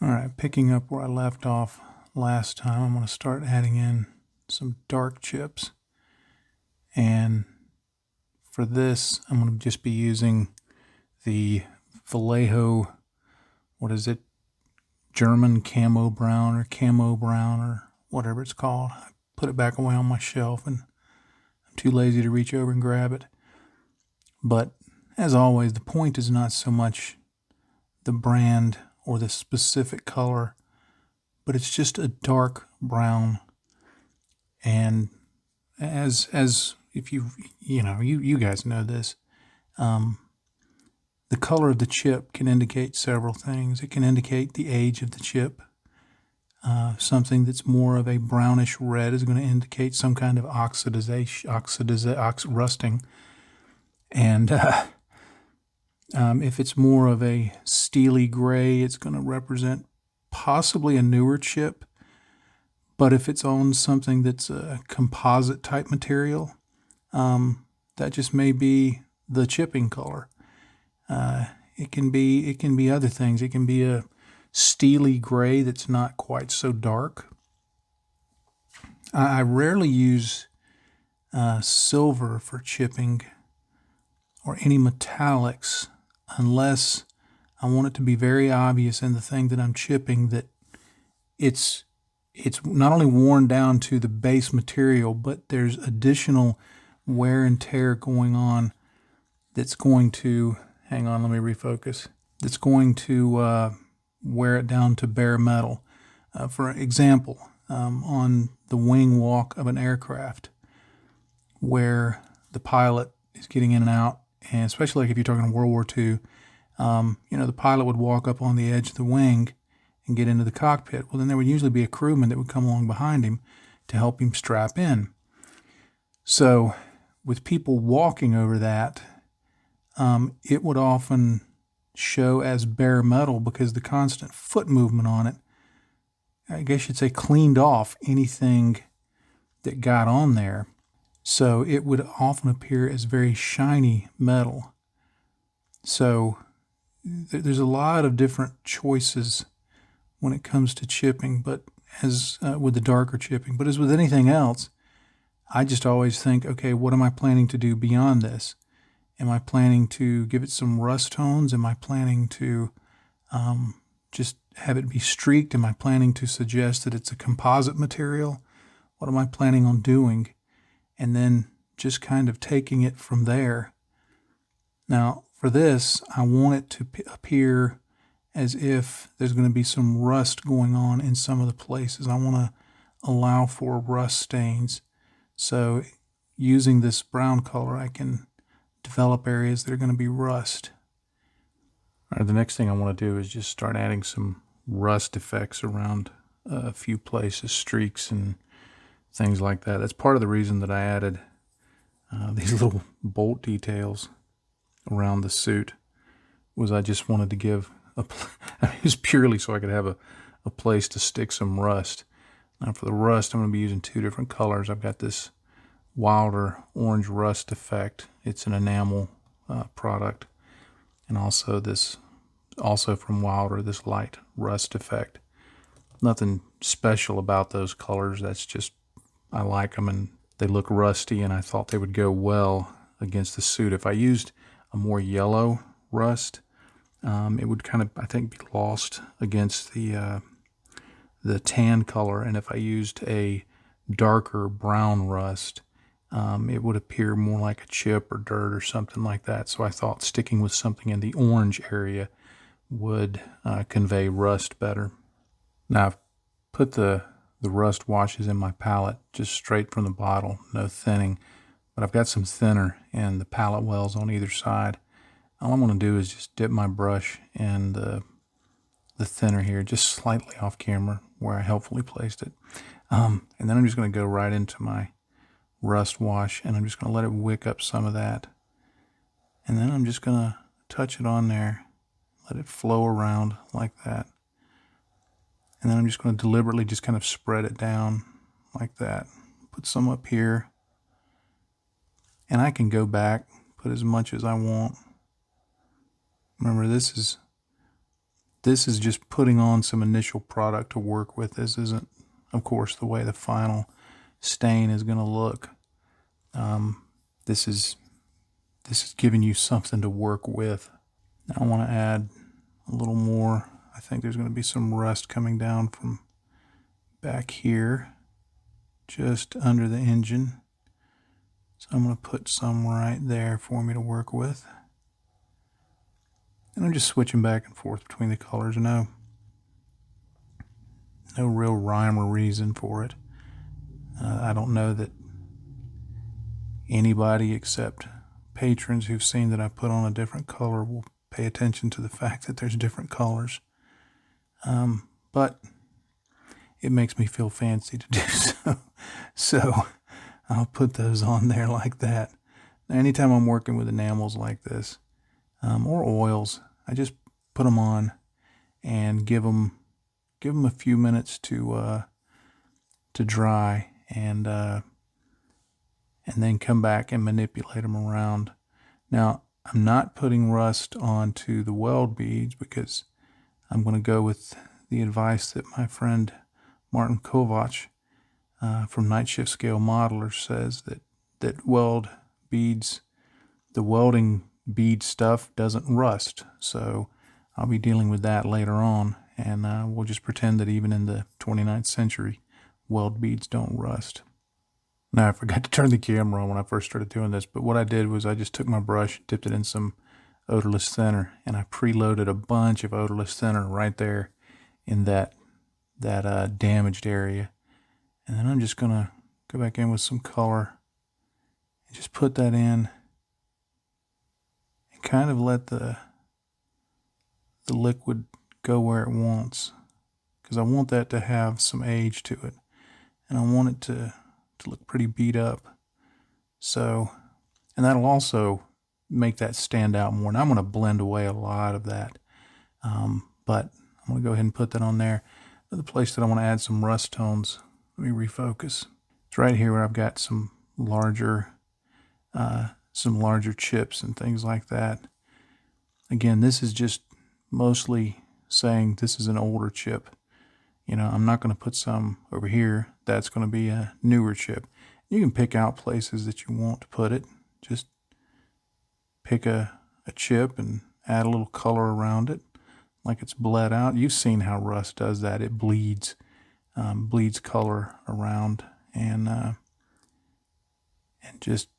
All right, picking up where I left off last time, I'm going to start adding in some dark chips. And for this, I'm going to just be using the Vallejo, what is it, German camo brown or whatever it's called. I put it back away on my shelf and I'm too lazy to reach over and grab it. But as always, the point is not so much the brand or the specific color, but it's just a dark brown. And as if you guys know this, the color of the chip can indicate several things. It can indicate the age of the chip. Something that's more of a brownish red is going to indicate some kind of rusting. And if it's more of a steely gray, it's going to represent possibly a newer chip. But if it's on something that's a composite type material, that just may be the chipping color. It can be other things. It can be a steely gray that's not quite so dark. I rarely use silver for chipping or any metallics unless I want it to be very obvious in the thing that I'm chipping that it's not only worn down to the base material, but there's additional wear and tear going on that's going to, hang on, let me refocus, that's going to wear it down to bare metal. For example, on the wing walk of an aircraft where the pilot is getting in and out, and especially like if you're talking World War II, the pilot would walk up on the edge of the wing and get into the cockpit. Well, then there would usually be a crewman that would come along behind him to help him strap in. So with people walking over that, it would often show as bare metal because the constant foot movement on it, I guess you'd say, cleaned off anything that got on there. So it would often appear as very shiny metal. So there's a lot of different choices when it comes to chipping, but as with the darker chipping. But as with anything else, I just always think, okay, what am I planning to do beyond this? Am I planning to give it some rust tones? Am I planning to just have it be streaked? Am I planning to suggest that it's a composite material? What am I planning on doing? And then just kind of taking it from there. Now, for this, I want it to appear as if there's going to be some rust going on in some of the places. I want to allow for rust stains. So using this brown color, I can develop areas that are going to be rust. All right, the next thing I want to do is just start adding some rust effects around a few places, streaks and things like that. That's part of the reason that I added these little bolt details around the suit, was I just wanted to give it was purely so I could have a place to stick some rust. Now for the rust, I'm going to be using two different colors. I've got this wilder orange rust effect. It's an enamel product, and also from Wilder, this light rust effect. Nothing special about those colors. That's just, I like them and they look rusty, and I thought they would go well against the suit. If I used a more yellow rust, it would kind of, I think, be lost against the tan color. And if I used a darker brown rust, it would appear more like a chip or dirt or something like that. So I thought sticking with something in the orange area would convey rust better. Now I've put the rust washes in my palette just straight from the bottle, no thinning, but I've got some thinner in the palette wells on either side. All I'm going to do is just dip my brush in the thinner here, just slightly off camera where I helpfully placed it. And then I'm just going to go right into my rust wash, and I'm just going to let it wick up some of that. And then I'm just going to touch it on there, let it flow around like that. And then I'm just going to deliberately just kind of spread it down like that. Put some up here. And I can go back, put as much as I want. Remember, this is this is just putting on some initial product to work with. This isn't, of course, the way the final stain is going to look. This is giving you something to work with. Now I want to add a little more. I think there's going to be some rust coming down from back here, just under the engine. So I'm going to put some right there for me to work with. And I'm just switching back and forth between the colors. No real rhyme or reason for it. I don't know that anybody except patrons who've seen that I put on a different color will pay attention to the fact that there's different colors. But it makes me feel fancy to do so. So I'll put those on there like that. Now, anytime I'm working with enamels like this, or oils, I just put them on and give them a few minutes to dry, and then come back and manipulate them around. Now, I'm not putting rust onto the weld beads because I'm going to go with the advice that my friend Martin Kovac from Night Shift Scale Modelers says, that weld beads, the welding bead stuff doesn't rust. So I'll be dealing with that later on, and we'll just pretend that even in the 29th century, weld beads don't rust. Now, I forgot to turn the camera on when I first started doing this, but what I did was I just took my brush, dipped it in some odorless thinner, and I preloaded a bunch of odorless thinner right there in that damaged area. And then I'm just going to go back in with some color and just put that in and kind of let the liquid go where it wants, because I want that to have some age to it, and I want it to look pretty beat up. So, and that'll also make that stand out more. And I'm going to blend away a lot of that, but I'm going to go ahead and put that on there. Another place that I want to add some rust tones, let me refocus. It's right here where I've got some larger chips and things like that. Again, this is just mostly saying this is an older chip. You know, I'm not going to put some over here. That's going to be a newer chip. You can pick out places that you want to put it. Just pick a chip and add a little color around it, like it's bled out. You've seen how rust does that. It bleeds color around, and just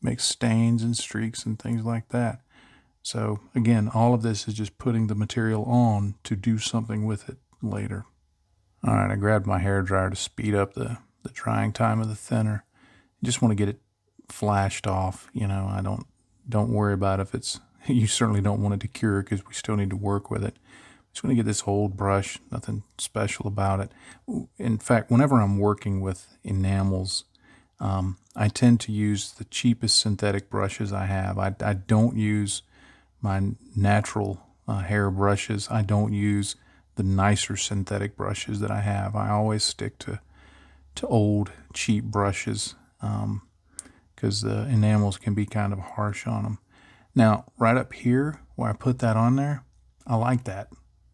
makes stains and streaks and things like that. So again, all of this is just putting the material on to do something with it later. All right, I grabbed my hairdryer to speed up the drying time of the thinner. I just want to get it flashed off. You know, I don't worry about if it's, you certainly don't want it to cure because we still need to work with it. Just want to get this old brush, nothing special about it. In fact, whenever I'm working with enamels, I tend to use the cheapest synthetic brushes I have. I don't use my natural hair brushes. I don't use the nicer synthetic brushes that I have. I always stick to old cheap brushes because the enamels can be kind of harsh on them. Now, right up here where I put that on there, I like that.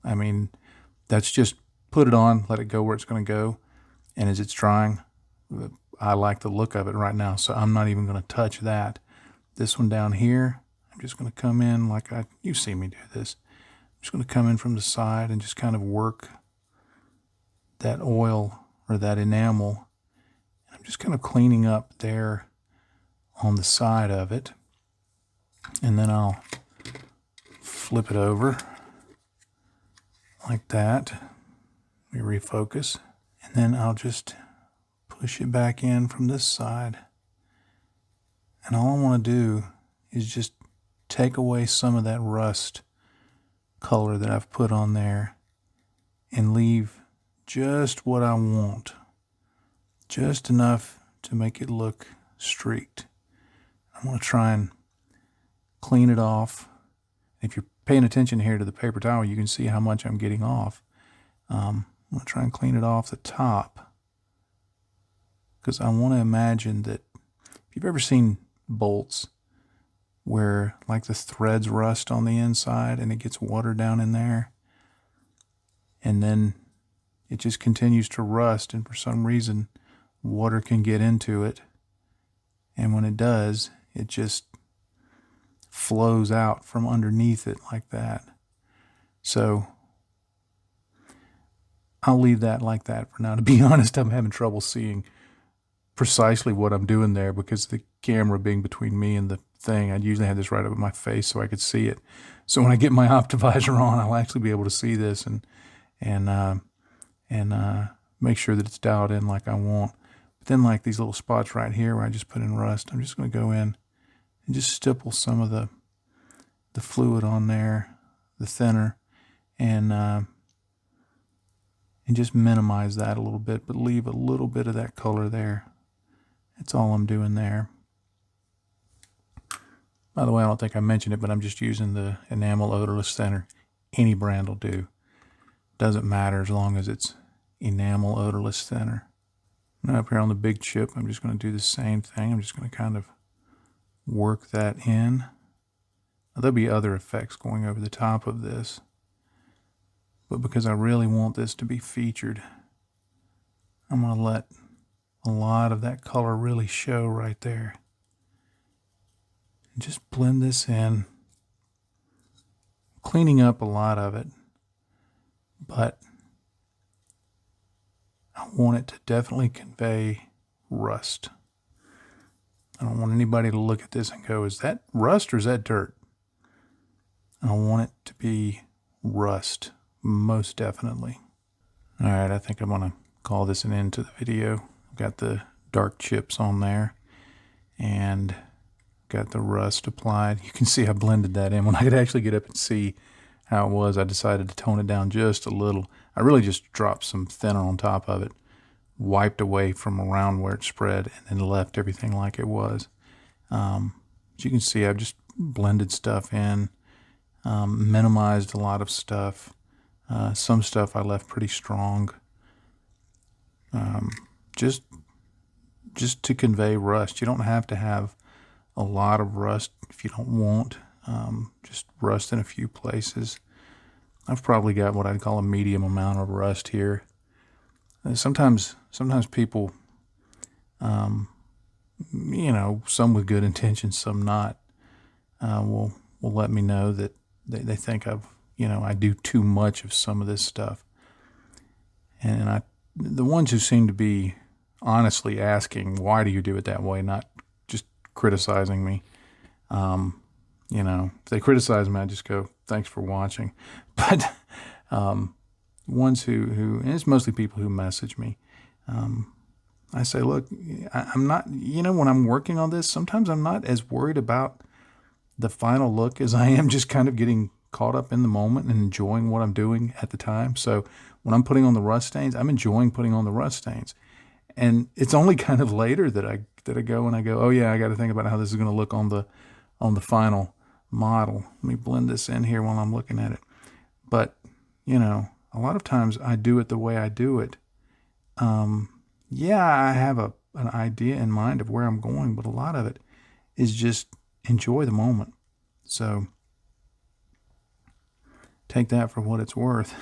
I mean, that's just put it on, let it go where it's going to go, and as it's drying, I like the look of it right now, so I'm not even going to touch that. This one down here, I'm just going to come in like you've seen me do this. I'm just going to come in from the side and just kind of work that oil or that enamel. I'm just kind of cleaning up there on the side of it, and then I'll flip it over like that. Let me refocus, and then I'll just push it back in from this side. And all I want to do is just take away some of that rust color that I've put on there and leave just what I want. Just enough to make it look streaked. I'm going to try and clean it off. If you're paying attention here to the paper towel, you can see how much I'm getting off. I'm going to try and clean it off the top, because I want to imagine that if you've ever seen bolts, where like the threads rust on the inside and it gets water down in there. And then it just continues to rust, and for some reason water can get into it. And when it does, it just flows out from underneath it like that. So I'll leave that like that for now. To be honest, I'm having trouble seeing precisely what I'm doing there because the camera being between me and the thing. I'd usually have this right up at my face so I could see it. So when I get my optivisor on, I'll actually be able to see this and make sure that it's dialed in like I want. But then like these little spots right here where I just put in rust, I'm just going to go in and just stipple some of the fluid on there, the thinner, and just minimize that a little bit, but leave a little bit of that color there. That's all I'm doing there. By the way, I don't think I mentioned it, but I'm just using the enamel odorless thinner. Any brand will do. Doesn't matter as long as it's enamel odorless thinner. Now up here on the big chip, I'm just going to do the same thing. I'm just going to kind of work that in. Now, there'll be other effects going over the top of this, but because I really want this to be featured, I'm going to let a lot of that color really show right there. And just blend this in, cleaning up a lot of it, but I want it to definitely convey rust. I don't want anybody to look at this and go, is that rust or is that dirt? I want it to be rust, most definitely. All right, I think I'm going to call this an end to the video. I've got the dark chips on there and got the rust applied. You can see I blended that in. When I could actually get up and see how it was, I decided to tone it down just a little. I really just dropped some thinner on top of it, wiped away from around where it spread, and then left everything like it was. As you can see, I've just blended stuff in, minimized a lot of stuff. Some stuff I left pretty strong, just to convey rust. You don't have to have a lot of rust if you don't want. Just rust in a few places. I've probably got what I'd call a medium amount of rust here. Sometimes people, you know, some with good intentions, some not, will let me know that they think I do too much of some of this stuff. And the ones who seem to be honestly asking, why do you do it that way, not just criticizing me, if they criticize me, I just go, thanks for watching. But ones who, and it's mostly people who message me, I say, look, I'm not, when I'm working on this, sometimes I'm not as worried about the final look as I am just kind of getting caught up in the moment and enjoying what I'm doing at the time. So when I'm putting on the rust stains, I'm enjoying putting on the rust stains. And it's only kind of later that I go and I go, oh yeah, I got to think about how this is going to look on the final model. Let me blend this in here while I'm looking at it. But, a lot of times I do it the way I do it. Yeah, I have an idea in mind of where I'm going, but a lot of it is just enjoy the moment. So take that for what it's worth.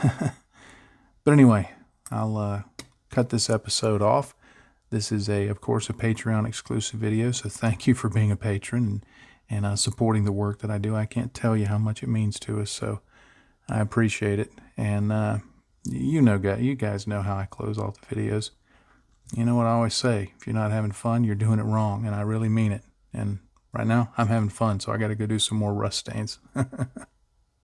But anyway, I'll cut this episode off. This is of course, a Patreon exclusive video. So thank you for being a patron and supporting the work that I do. I can't tell you how much it means to us. So I appreciate it. And you guys know how I close all the videos. You know what I always say, if you're not having fun, you're doing it wrong. And I really mean it. And right now I'm having fun, so I got to go do some more rust stains.